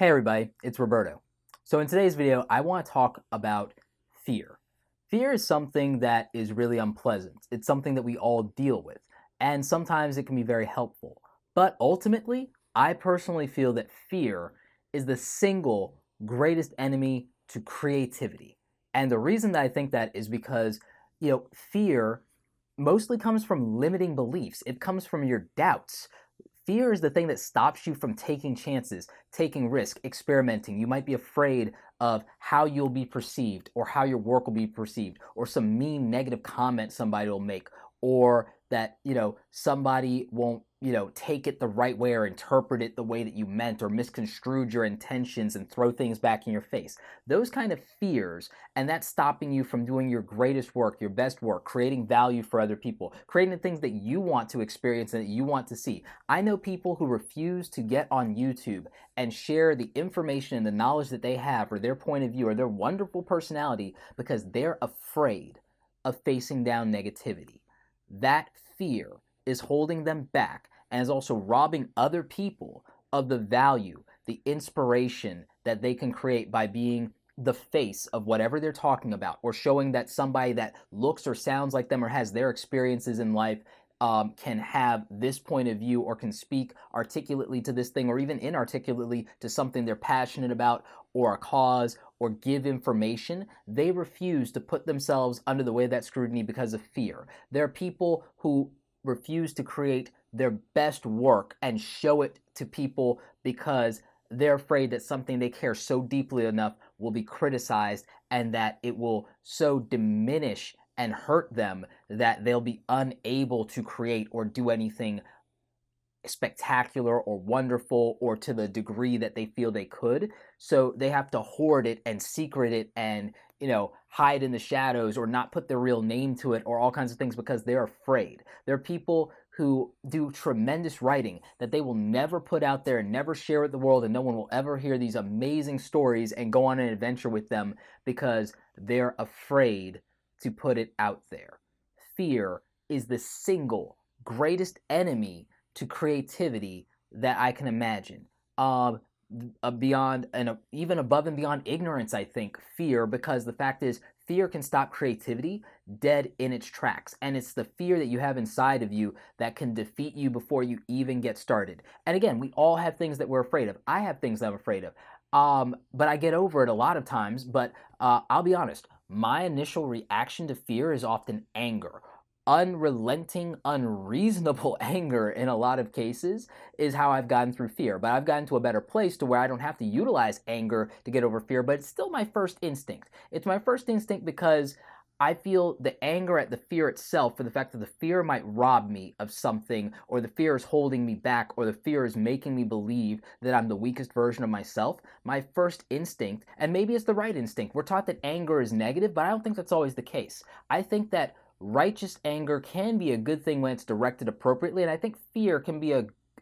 Hey everybody, it's Roberto. So in today's video, I want to talk about fear. Fear is something that is really unpleasant. It's something that we all deal with, and sometimes it can be very helpful. But ultimately, I personally feel that fear is the single greatest enemy to creativity. And the reason that I think that is because, fear mostly comes from limiting beliefs. It comes from your doubts. Fear is the thing that stops you from taking chances, taking risk, experimenting. You might be afraid of how you'll be perceived or how your work will be perceived or some mean negative comment somebody will make or that, somebody won't, take it the right way or interpret it the way that you meant or misconstrued your intentions and throw things back in your face. Those kind of fears, and that's stopping you from doing your greatest work, your best work, creating value for other people, creating the things that you want to experience and that you want to see. I know people who refuse to get on YouTube and share the information and the knowledge that they have or their point of view or their wonderful personality because they're afraid of facing down negativity. That fear is holding them back and is also robbing other people of the value, the inspiration that they can create by being the face of whatever they're talking about or showing that somebody that looks or sounds like them or has their experiences in life can have this point of view or can speak articulately to this thing or even inarticulately to something they're passionate about or a cause or give information. They refuse to put themselves under the weight of that scrutiny because of fear. There are people who refuse to create their best work and show it to people because they're afraid that something they care so deeply enough will be criticized and that it will so diminish and hurt them that they'll be unable to create or do anything spectacular or wonderful or to the degree that they feel they could. So they have to hoard it and secret it and, hide in the shadows or not put their real name to it or all kinds of things because they're afraid. There are people who do tremendous writing that they will never put out there and never share with the world, and no one will ever hear these amazing stories and go on an adventure with them because they're afraid to put it out there. Fear is the single greatest enemy to creativity that I can imagine. Beyond and even above and beyond ignorance, I think fear, because the fact is, fear can stop creativity dead in its tracks. And it's the fear that you have inside of you that can defeat you before you even get started. And again, we all have things that we're afraid of. I have things that I'm afraid of. But I get over it a lot of times. But I'll be honest, my initial reaction to fear is often anger. Unrelenting, unreasonable anger in a lot of cases is how I've gotten through fear. But I've gotten to a better place to where I don't have to utilize anger to get over fear, but it's still my first instinct. It's my first instinct because I feel the anger at the fear itself for the fact that the fear might rob me of something, or the fear is holding me back, or the fear is making me believe that I'm the weakest version of myself. My first instinct, and maybe it's the right instinct, we're taught that anger is negative, but I don't think that's always the case. I think that righteous anger can be a good thing when it's directed appropriately, and I think fear can be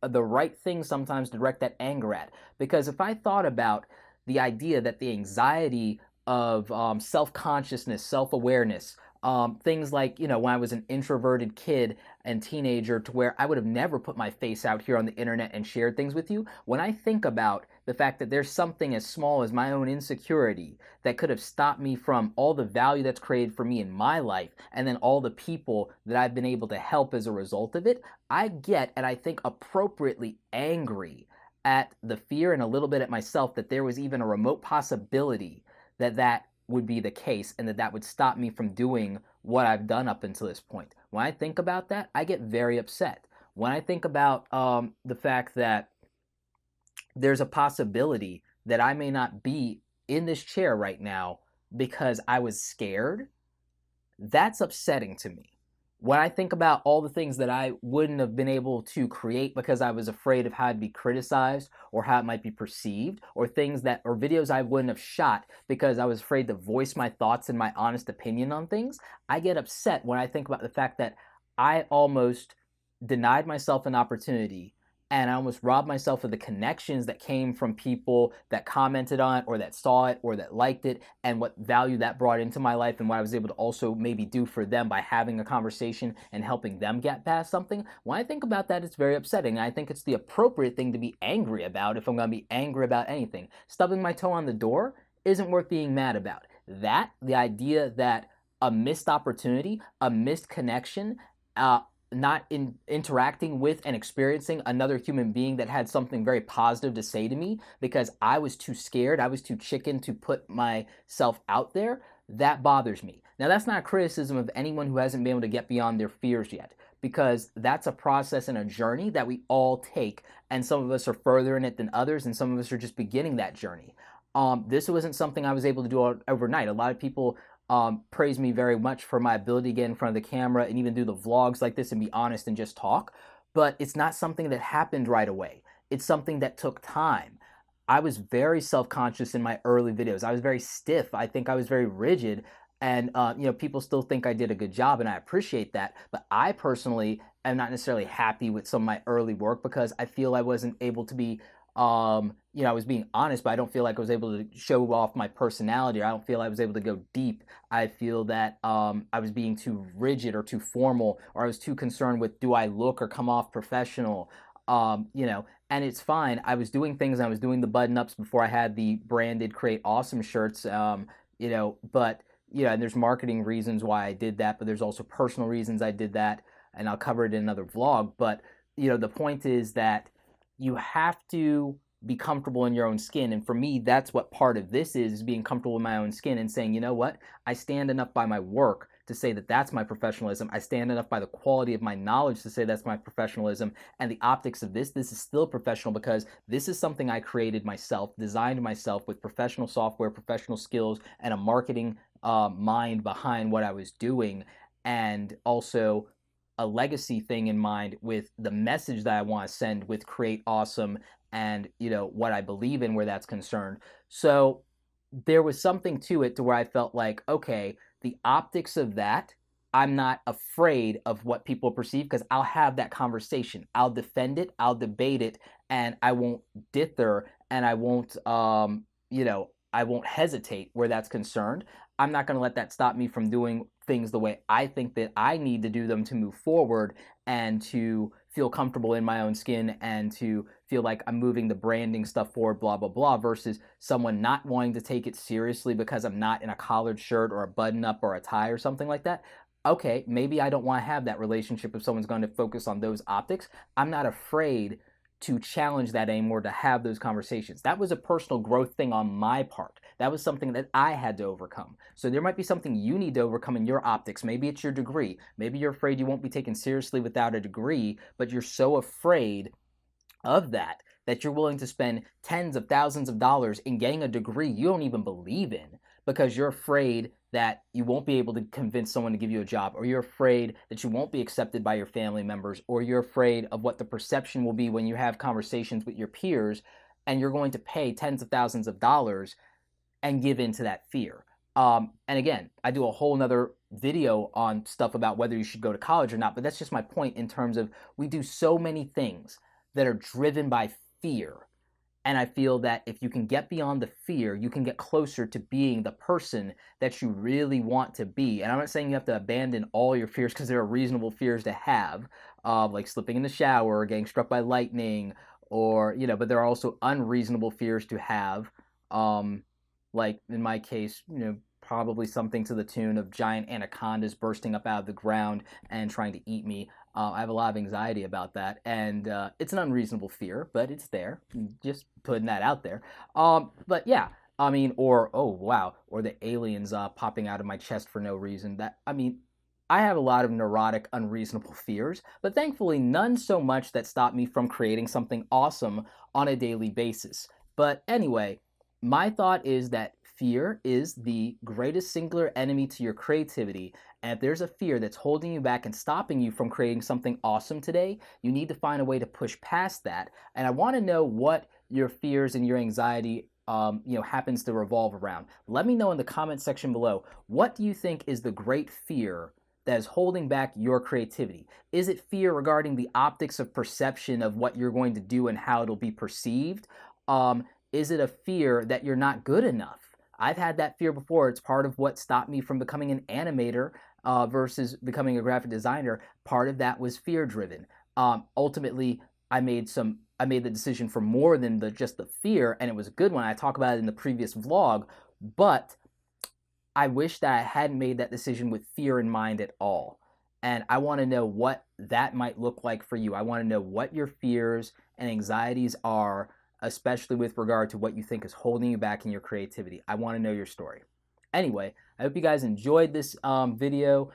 the right thing sometimes to direct that anger at. Because if I thought about the idea that the anxiety of self-consciousness, self-awareness, things like, when I was an introverted kid and teenager to where I would have never put my face out here on the internet and shared things with you, when I think about the fact that there's something as small as my own insecurity that could have stopped me from all the value that's created for me in my life and then all the people that I've been able to help as a result of it, I get, and I think appropriately, angry at the fear and a little bit at myself that there was even a remote possibility that that would be the case and that that would stop me from doing what I've done up until this point. When I think about that, I get very upset. When I think about the fact that there's a possibility that I may not be in this chair right now because I was scared, that's upsetting to me. When I think about all the things that I wouldn't have been able to create because I was afraid of how I'd be criticized or how it might be perceived, or things that, or videos I wouldn't have shot because I was afraid to voice my thoughts and my honest opinion on things, I get upset when I think about the fact that I almost denied myself an opportunity and I almost robbed myself of the connections that came from people that commented on it or that saw it or that liked it, and what value that brought into my life, and what I was able to also maybe do for them by having a conversation and helping them get past something. When I think about that, it's very upsetting. I think it's the appropriate thing to be angry about if I'm going to be angry about anything. Stubbing my toe on the door isn't worth being mad about. That, the idea that a missed opportunity, a missed connection, not interacting with and experiencing another human being that had something very positive to say to me because I was too scared, I was too chicken to put myself out there, that bothers me. Now, that's not a criticism of anyone who hasn't been able to get beyond their fears yet, because that's a process and a journey that we all take, and some of us are further in it than others, and some of us are just beginning that journey. This wasn't something I was able to do overnight. A lot of people praise me very much for my ability to get in front of the camera and even do the vlogs like this and be honest and just talk. But it's not something that happened right away. It's something that took time. I was very self-conscious in my early videos. I was very stiff. I think I was very rigid. And, people still think I did a good job, and I appreciate that. But I personally am not necessarily happy with some of my early work because I feel I wasn't able to be I was being honest, but I don't feel like I was able to show off my personality. Or I don't feel I was able to go deep. I feel that I was being too rigid or too formal, or I was too concerned with, do I look or come off professional? And it's fine. I was doing things. I was doing the button ups before I had the branded Create Awesome shirts. But and there's marketing reasons why I did that, but there's also personal reasons I did that, and I'll cover it in another vlog. But the point is that you have to be comfortable in your own skin. And for me, that's what part of this is being comfortable in my own skin and saying, you know what, I stand enough by my work to say that that's my professionalism. I stand enough by the quality of my knowledge to say that's my professionalism. And the optics of this is still professional because this is something I created myself, designed myself with professional software, professional skills, and a marketing mind behind what I was doing. And also a legacy thing in mind with the message that I want to send with Create Awesome and what I believe in where that's concerned. So there was something to it to where I felt like, okay, the optics of that, I'm not afraid of what people perceive because I'll have that conversation. I'll defend it, I'll debate it, and I won't dither, and I won't I won't hesitate where that's concerned. I'm not going to let that stop me from doing things the way I think that I need to do them to move forward and to feel comfortable in my own skin and to feel like I'm moving the branding stuff forward, blah, blah, blah, versus someone not wanting to take it seriously because I'm not in a collared shirt or a button up or a tie or something like that. Okay, maybe I don't want to have that relationship if someone's going to focus on those optics. I'm not afraid to challenge that anymore, to have those conversations. That was a personal growth thing on my part. That was something that I had to overcome. So there might be something you need to overcome in your optics. Maybe it's your degree. Maybe you're afraid you won't be taken seriously without a degree, but you're so afraid of that you're willing to spend tens of thousands of dollars in getting a degree you don't even believe in because you're afraid that you won't be able to convince someone to give you a job, or you're afraid that you won't be accepted by your family members, or you're afraid of what the perception will be when you have conversations with your peers, and you're going to pay tens of thousands of dollars and give in to that fear. And again, I do a whole nother video on stuff about whether you should go to college or not, but that's just my point in terms of we do so many things that are driven by fear. And I feel that if you can get beyond the fear, you can get closer to being the person that you really want to be. And I'm not saying you have to abandon all your fears because there are reasonable fears to have, like slipping in the shower or getting struck by lightning, or, but there are also unreasonable fears to have. Like in my case, probably something to the tune of giant anacondas bursting up out of the ground and trying to eat me. I have a lot of anxiety about that, and it's an unreasonable fear, but it's there. Just putting that out there. But yeah, or oh wow, or the aliens popping out of my chest for no reason. I have a lot of neurotic, unreasonable fears, but thankfully none so much that stop me from creating something awesome on a daily basis. But anyway, my thought is that fear is the greatest singular enemy to your creativity. And if there's a fear that's holding you back and stopping you from creating something awesome today, you need to find a way to push past that. And I want to know what your fears and your anxiety happens to revolve around. Let me know in the comment section below. What do you think is the great fear that is holding back your creativity? Is it fear regarding the optics of perception of what you're going to do and how it'll be perceived? Is it a fear that you're not good enough? I've had that fear before. It's part of what stopped me from becoming an animator versus becoming a graphic designer. Part of that was fear driven. Ultimately, I made the decision for more than just the fear, and it was a good one. I talk about it in the previous vlog, but I wish that I hadn't made that decision with fear in mind at all. And I want to know what that might look like for you. I want to know what your fears and anxieties are, especially with regard to what you think is holding you back in your creativity. I want to know your story. Anyway, I hope you guys enjoyed this video.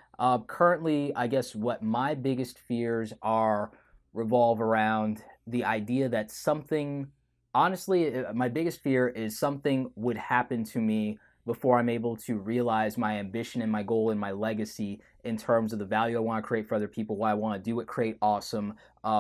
Currently, I guess what my biggest fears are revolve around the idea that something, honestly, my biggest fear is something would happen to me before I'm able to realize my ambition and my goal and my legacy in terms of the value I want to create for other people, what I want to do at Create Awesome,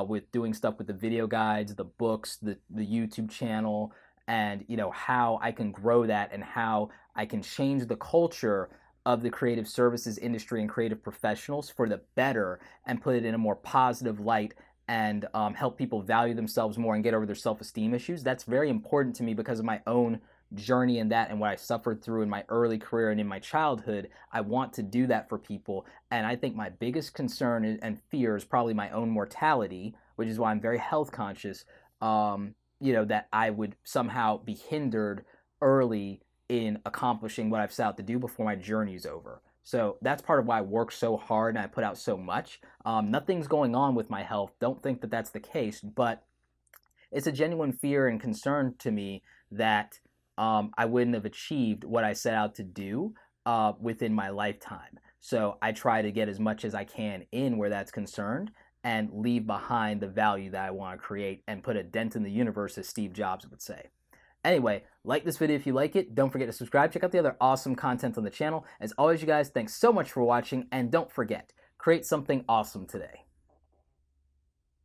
with doing stuff with the video guides, the books, the YouTube channel, and how I can grow that and how I can change the culture of the creative services industry and creative professionals for the better and put it in a more positive light and help people value themselves more and get over their self-esteem issues. That's very important to me because of my own journey in that and what I suffered through in my early career and in my childhood. I want to do that for people, and I think my biggest concern and fear is probably my own mortality, which is why I'm very health conscious. That I would somehow be hindered early in accomplishing what I've set out to do before my journey is over. So that's part of why I work so hard and I put out so much. Nothing's going on with my health. Don't think that that's the case, but it's a genuine fear and concern to me that I wouldn't have achieved what I set out to do within my lifetime. So I try to get as much as I can in where that's concerned and leave behind the value that I want to create and put a dent in the universe, as Steve Jobs would say. Anyway, like this video if you like it. Don't forget to subscribe. Check out the other awesome content on the channel. As always, you guys, thanks so much for watching, and don't forget, create something awesome today.